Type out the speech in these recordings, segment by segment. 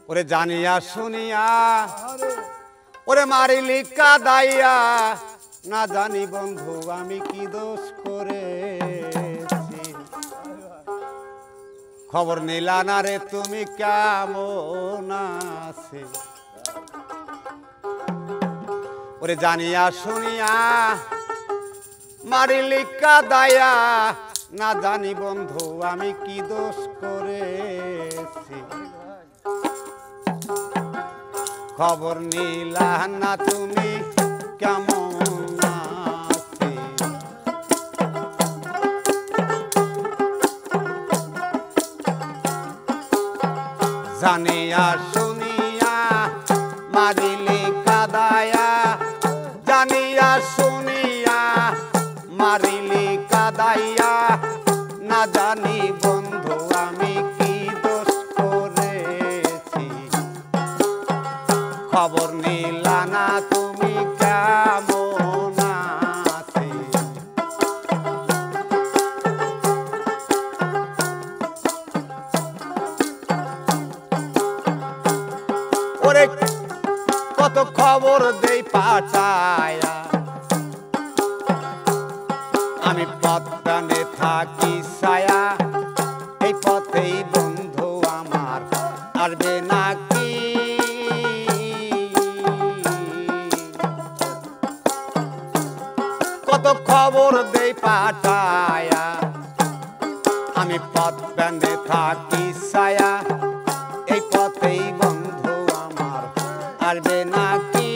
ওরে জানিয়া শুনিয়া ওরে মারিলি কাদাইয়া না জানি বন্ধু আমি কি দোষ করেছি খবর নিলা না রে তুমি কেমন আছো ওরে জানিয়া শুনিয়া মারিলি কাদাইয়া না জানি বন্ধু আমি কি দোষ করেছি খবর নিলা না তুমি কেমন আছো জানিয়া শুনিয়া মারিলি কাদাইয়া জানিয়া শুনিয়া মারিলি কাদাইয়া না জানি বন্ধু আমি কি দোষ করেছি খবর নিলা না তুমি কেমন আছো ওরে কত খবর দেই পাঠায়া আমি পথে থাকি ছায়া এই পথেই বন্ধু আমার আসবে নাকি কত খবর দেই পাঠায়া আমি পথে থাকি ছায়া এই পথেই বন্ধু আমার আসবে নাকি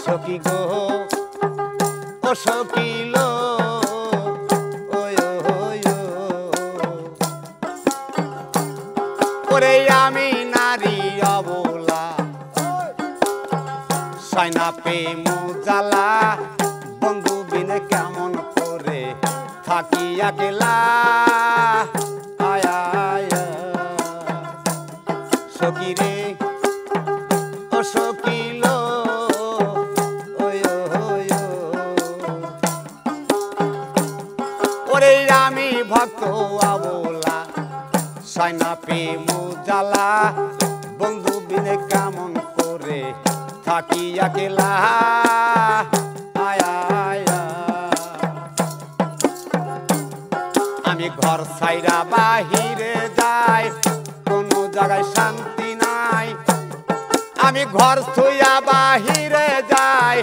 সখী গো ও সখিল ওরে আমি নারী অবলা সাইনা প্রেম জ্বালা বন্ধু বিনে কেমন করে থাকি একলা আয়া সখী রে ও সখিল ওরে আমি ভক্ত আবলা সাইনা প্রেম জ্বালা বন্ধু বিনে কেমন করে থাকি একলা আয়া আমি ঘর ছাইরা বাহিরে যাই কোনো জায়গায় শান্তি নাই আমি ঘর থুইয়া বাহিরে যাই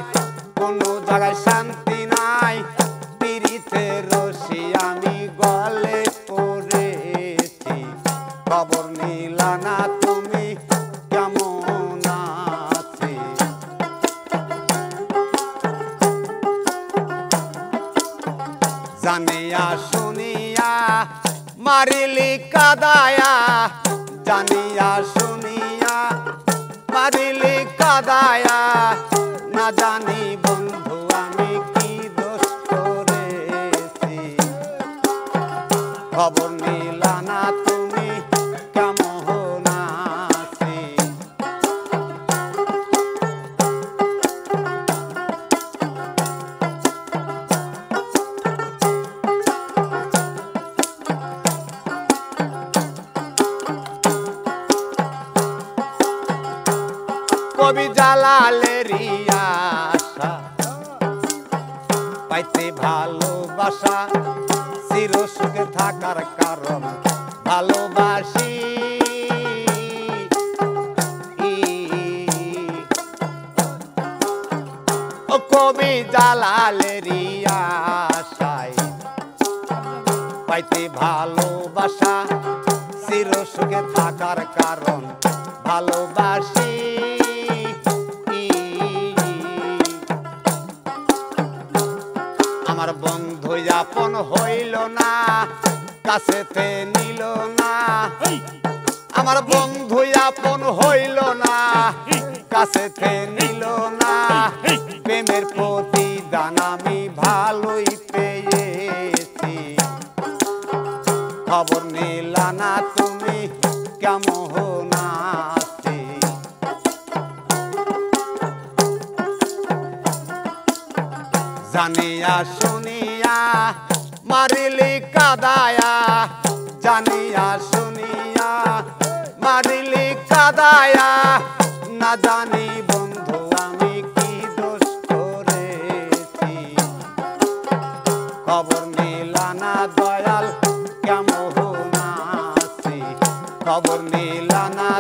কোনো জায়গায় শান্তি নাই পীড়িতের রশি আমি গলে পড়েছি খবর নিলা না তুমি কেমন আছো জানিয়া শুনিয়া মারিলি কাদায়া জানিয়া শুনিয়া মারিলি কাদায়া না জানি বন্ধু আমি কি দোষ করেছি খবর নিলা না তুমি কেমন আছো কবি জালালেরই আশা পাইতে ভালোবাসা চির সুখে থাকার কারণ ভালোবাসি ও কবি জালালেরই আশায় পাইতে ভালোবাসা চির সুখে থাকার কারণ ভালোবাসি আমার বন্ধু আপন হইল না কাছেতে নিল না আমার বন্ধু আপন হইল না কাছেতে নিল না প্রেমের প্রতিদান আমি ভালোই পেয়েছি খবর নিলা না তুমি কেমন আছি জানিয়া শুনিয়া মারিলি কাদায়া জানিয়া শুনিয়া মারিলি কাদায়া না জানি বন্ধু আমি কি দোষ করেছি খবর নিলা না দয়াল কেমন আছি খবর নিলা না